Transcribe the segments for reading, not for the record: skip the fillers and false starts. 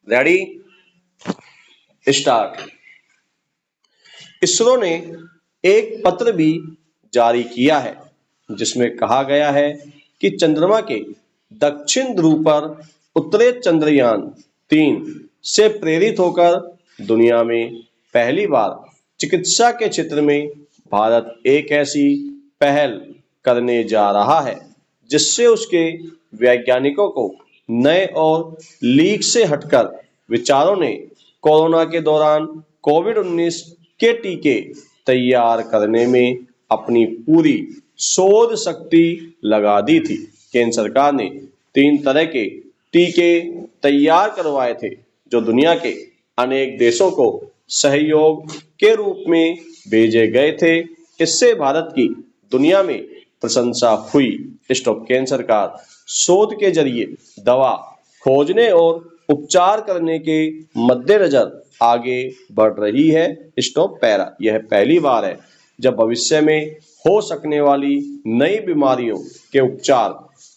Ready start. ISRO ने एक पत्र भी जारी किया है जिसमें कहा गया है कि चंद्रमा के दक्षिण ध्रुव पर उतरे चंद्रयान-3 से प्रेरित होकर दुनिया में पहली बार चिकित्सा के क्षेत्र में भारत एक ऐसी पहल करने जा रहा है जिससे उसके वैज्ञानिकों को नए और लीक से हटकर विचारों ने कोरोना के दौरान कोविड-19 के टीके तैयार करने में अपनी पूरी शोध शक्ति लगा दी थी। केंद्र सरकार ने 3 तरह के टीके तैयार करवाए थे जो दुनिया के अनेक देशों को सहयोग के रूप में भेजे गए थे। इससे भारत की दुनिया में प्रशंसा हुई। केंद्र सरकार शोध के जरिए दवा खोजने और उपचार करने के मद्देनजर आगे बढ़ रही है। पैरा यह पहली बार है जब भविष्य में हो सकने वाली नई बीमारियों के उपचार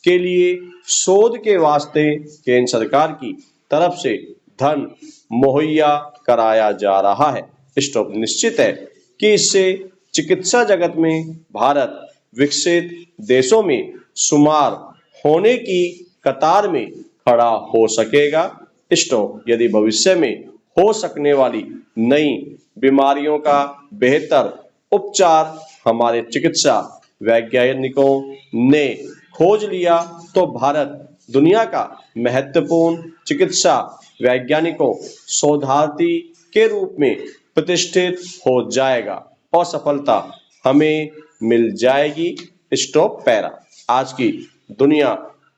के लिए शोध के वास्ते केंद्र सरकार की तरफ से धन मुहैया कराया जा रहा है। निश्चित है कि इससे चिकित्सा जगत में भारत विकसित देशों में शुमार होने की कतार में खड़ा हो सकेगा। यदि भविष्य में हो सकने वाली नई बीमारियों का बेहतर उपचार हमारे चिकित्सा वैज्ञानिकों ने खोज लिया तो भारत दुनिया का महत्वपूर्ण चिकित्सा वैज्ञानिकों शोधार्थी के रूप में प्रतिष्ठित हो जाएगा और सफलता हमें मिल जाएगी। पैरा आज की दुनिया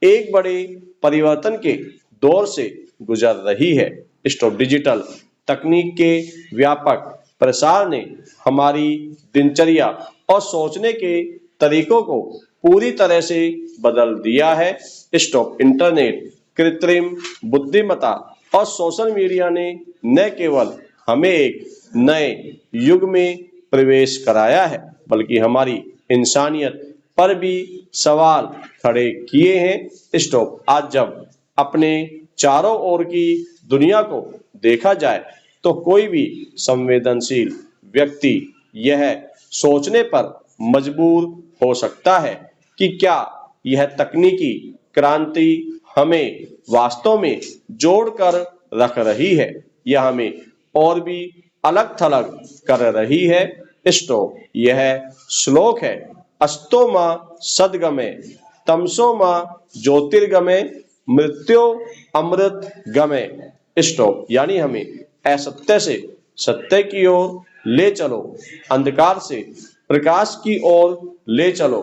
एक बड़े परिवर्तन के दौर से गुजर रही है। डिजिटल तकनीक के व्यापक प्रसार ने हमारी दिनचर्या और सोचने के तरीकों को पूरी तरह से बदल दिया है। इंटरनेट, कृत्रिम बुद्धिमत्ता और सोशल मीडिया ने न केवल हमें एक नए युग में प्रवेश कराया है बल्कि हमारी इंसानियत पर भी सवाल खड़े किए हैं। आज जब अपने चारों ओर की दुनिया को देखा जाए तो कोई भी संवेदनशील व्यक्ति यह सोचने पर मजबूर हो सकता है कि क्या यह तकनीकी क्रांति हमें वास्तव में जोड़कर रख रही है या हमें और भी अलग थलग कर रही है। यह श्लोक है, अस्तो मां सद्गमे तमसो मां ज्योतिर्गमे मृत्यो अमृत गमे। यानी हमें असत्य से सत्य की ओर ले चलो, अंधकार से प्रकाश की ओर ले चलो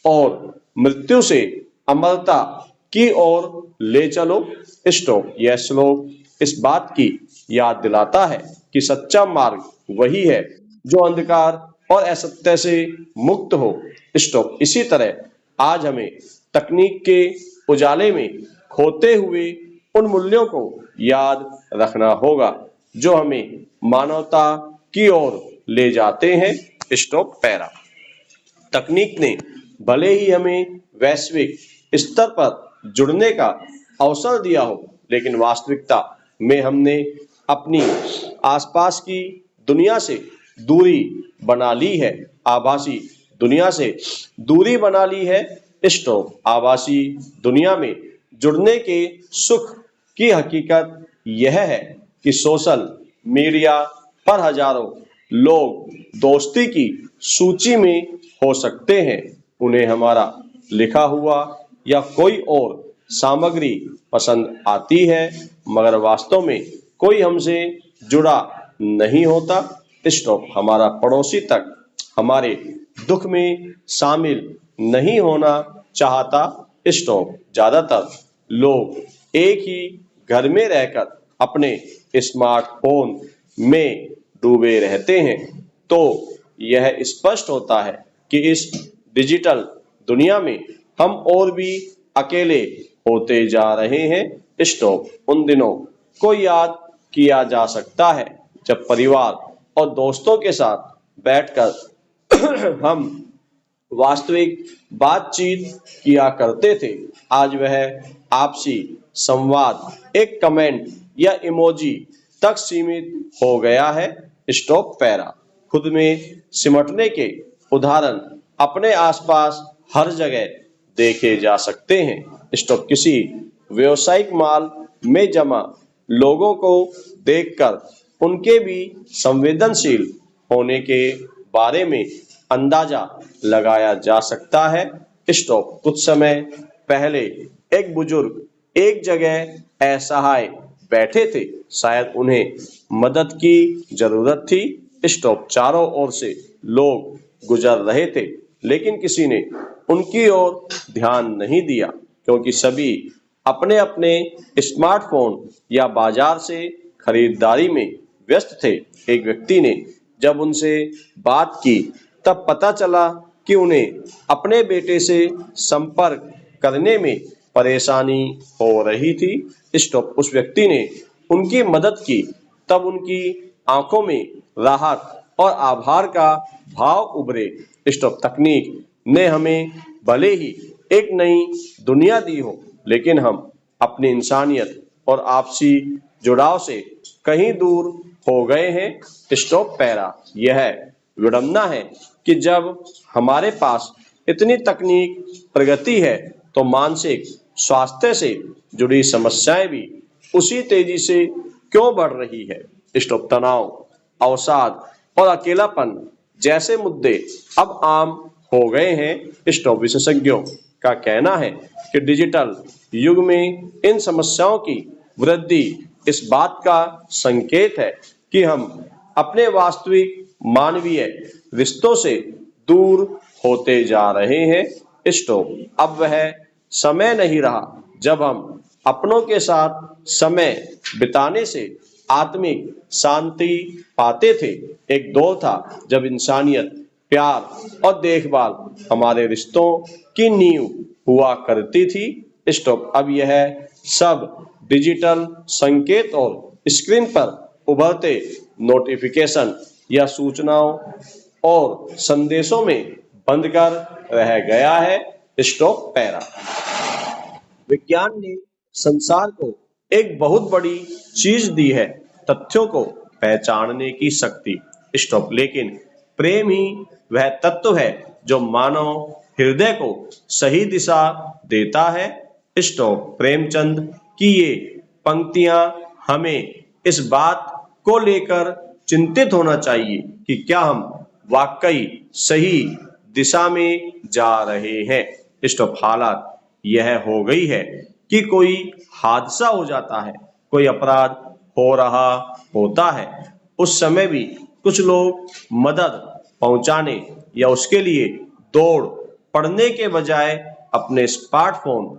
और मृत्यु से अमरता की ओर ले चलो। यह श्लोक इस बात की याद दिलाता है कि सच्चा मार्ग वही है जो अंधकार और असत्य से मुक्त हो। इसी तरह आज हमें तकनीक के उजाले में खोते हुए उन मूल्यों को याद रखना होगा जो हमें मानवता की ओर ले जाते हैं। पैरा तकनीक ने भले ही हमें वैश्विक स्तर पर जुड़ने का अवसर दिया हो लेकिन वास्तविकता में हमने अपनी आसपास की दुनिया से दूरी बना ली है। आभासी दुनिया से दूरी बना ली है। आभासी दुनिया में जुड़ने के सुख की हकीकत यह है कि सोशल मीडिया पर हजारों लोग दोस्ती की सूची में हो सकते हैं। उन्हें हमारा लिखा हुआ या कोई और सामग्री पसंद आती है मगर वास्तव में कोई हमसे जुड़ा नहीं होता। हमारा पड़ोसी तक हमारे दुख में शामिल नहीं होना चाहता। ज्यादातर लोग एक ही घर में रहकर अपने स्मार्टफोन में डूबे रहते हैं तो यह स्पष्ट होता है कि इस डिजिटल दुनिया में हम और भी अकेले होते जा रहे हैं। उन दिनों को याद किया जा सकता है जब परिवार और दोस्तों के साथ बैठकर हम वास्तविक बातचीत किया करते थे। आज वह आपसी संवाद एक कमेंट या इमोजी तक सीमित हो गया है। Stop para. खुद में सिमटने के उदाहरण अपने आसपास हर जगह देखे जा सकते हैं। स्टॉप। किसी व्यावसायिक मॉल में जमा लोगों को देखकर उनके भी संवेदनशील होने के बारे में अंदाजा लगाया जा सकता है। स्टॉप। कुछ समय पहले एक बुजुर्ग एक जगह असहाय बैठे थे, शायद उन्हें मदद की जरूरत थी। स्टॉप। चारों ओर से लोग गुजर रहे थे, लेकिन किसी ने उनकी ओर ध्यान नहीं दिया, क्योंकि सभी अपने अपने स्मार्टफोन या बाजार से खरीदारी में व्यस्त थे। एक व्यक्ति ने जब उनसे बात की, तब पता चला कि उन्हें अपने बेटे से संपर्क करने में परेशानी हो रही थी। स्टॉप। उस व्यक्ति ने उनकी मदद की, तब उनकी आंखों में राहत और आभार का भाव उभरे। स्टॉप। तकनीक ने हमें भले ही एक नई दुनिया दी हो, लेकिन हम अपनी इंसानियत और आपसी जुड़ाव से कहीं दूर हो गए हैं। Stop para. यह विडंबना है कि जब हमारे पास इतनी तकनीक प्रगति है, तो मानसिक स्वास्थ्य से जुड़ी समस्याएं भी उसी तेजी से क्यों बढ़ रही है। स्टॉप। तनाव, अवसाद और अकेलापन जैसे मुद्दे अब आम हो गए हैं। स्टॉप। विशेषज्ञों का कहना है कि डिजिटल युग में इन समस्याओं की वृद्धि इस बात का संकेत है कि हम अपने वास्तविक मानवीय रिश्तों से दूर होते जा रहे हैं। स्टॉप। अब वह समय नहीं रहा जब हम अपनों के साथ समय बिताने से आत्मिक शांति पाते थे। एक दौर था जब इंसानियत, प्यार और देखभाल हमारे रिश्तों की नींव हुआ करती थी। स्टॉप। अब यह सब डिजिटल संकेत और स्क्रीन पर उभरते नोटिफिकेशन या सूचनाओं और संदेशों में बंद कर रह गया है। Stop para. विज्ञान ने संसार को एक बहुत बड़ी चीज दी है, तथ्यों को पहचानने की शक्ति। स्टॉप। लेकिन प्रेम ही वह तत्व है जो मानव हृदय को सही दिशा देता है। स्टॉप। प्रेमचंद की ये पंक्तियां हमें इस बात को लेकर चिंतित होना चाहिए कि क्या हम वाकई सही दिशा में जा रहे हैं। स्टॉप। हालत यह हो गई है कि कोई हादसा हो जाता है, कोई अपराध हो रहा होता है, उस समय भी कुछ लोग मदद पहुंचाने या उसके लिए दौड़ पड़ने के बजाय अपने स्मार्टफोन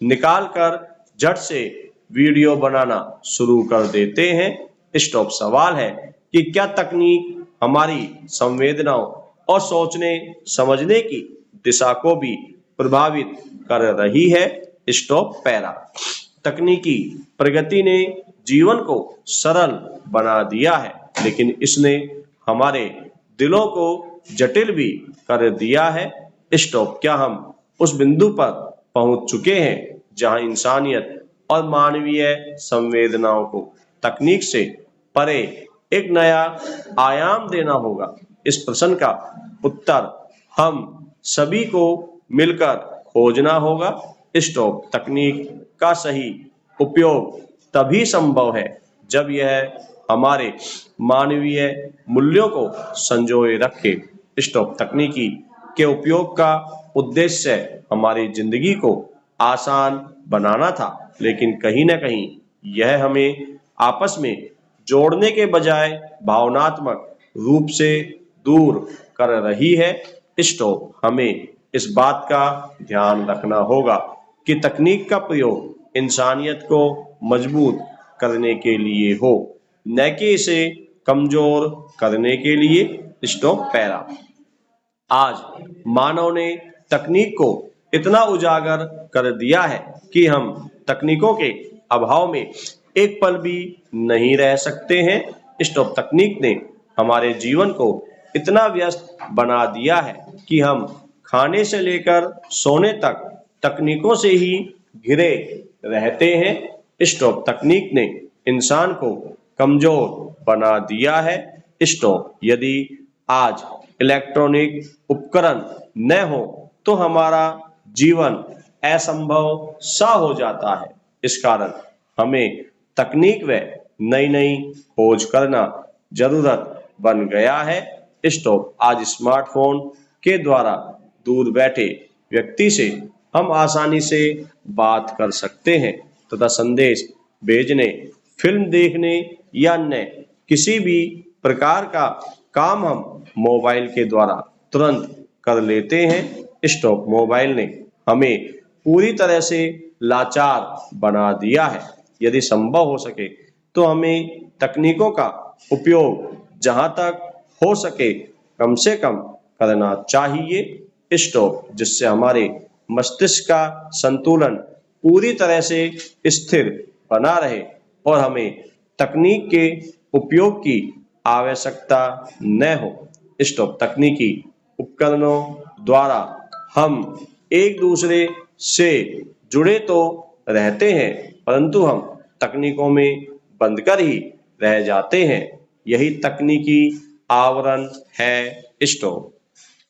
निकालकर झट से वीडियो बनाना शुरू कर देते हैं। स्टॉप। सवाल है कि क्या तकनीक हमारी संवेदनाओं और सोचने समझने की दिशा को भी प्रभावित कर रही है। Stop para. तकनीकी प्रगति ने जीवन को सरल बना दिया है, लेकिन इसने हमारे दिलों को जटिल भी कर दिया है। स्टॉप। क्या हम उस बिंदु पर पहुंच चुके हैं जहां इंसानियत और मानवीय संवेदनाओं को तकनीक से परे एक नया आयाम देना होगा? इस प्रश्न का उत्तर हम सभी को मिलकर खोजना होगा। स्टॉप। तकनीक का सही उपयोग तभी संभव है जब यह हमारे मानवीय मूल्यों को संजोए रखे। स्टॉप। तकनीकी के उपयोग का उद्देश्य हमारी जिंदगी को आसान बनाना था, लेकिन कहीं ना कहीं यह हमें आपस में जोड़ने के बजाय भावनात्मक रूप से दूर कर रही है। स्टॉप। हमें इस बात का ध्यान रखना होगा कि तकनीक का प्रयोग इंसानियत को मजबूत करने के लिए हो, न कि इसे कमजोर करने के लिए। Stop para. आज मानव ने तकनीक को इतना उजागर कर दिया है कि हम तकनीकों के अभाव में एक पल भी नहीं रह सकते हैं। स्टॉप। तकनीक ने हमारे जीवन को इतना व्यस्त बना दिया है कि हम खाने से लेकर सोने तक तकनीकों से ही घिरे रहते हैं। स्टॉप तकनीक ने इंसान को कमजोर बना दिया है। स्टॉप यदि आज इलेक्ट्रॉनिक उपकरण न हो तो हमारा जीवन असंभव सा हो जाता है। इस कारण हमें तकनीक व नई नई खोज करना जरूरत बन गया है। स्टॉप आज स्मार्टफोन के द्वारा दूर बैठे व्यक्ति से हम आसानी से बात कर सकते हैं तथा संदेश भेजने, फिल्म देखने या अन्य किसी भी प्रकार का काम हम मोबाइल के द्वारा तुरंत कर लेते हैं। स्टॉप मोबाइल ने हमें पूरी तरह से लाचार बना दिया है। यदि संभव हो सके तो हमें तकनीकों का उपयोग जहां तक हो सके कम से कम करना चाहिए। स्टॉप जिससे हमारे मस्तिष्क का संतुलन पूरी तरह से स्थिर बना रहे और हमें तकनीक के उपयोग की आवश्यकता न हो। स्टॉप तकनीकी उपकरणों द्वारा हम एक दूसरे से जुड़े तो रहते हैं परंतु हम तकनीकों में बंद कर ही रह जाते हैं। यही तकनीकी आवरण है। स्टॉप।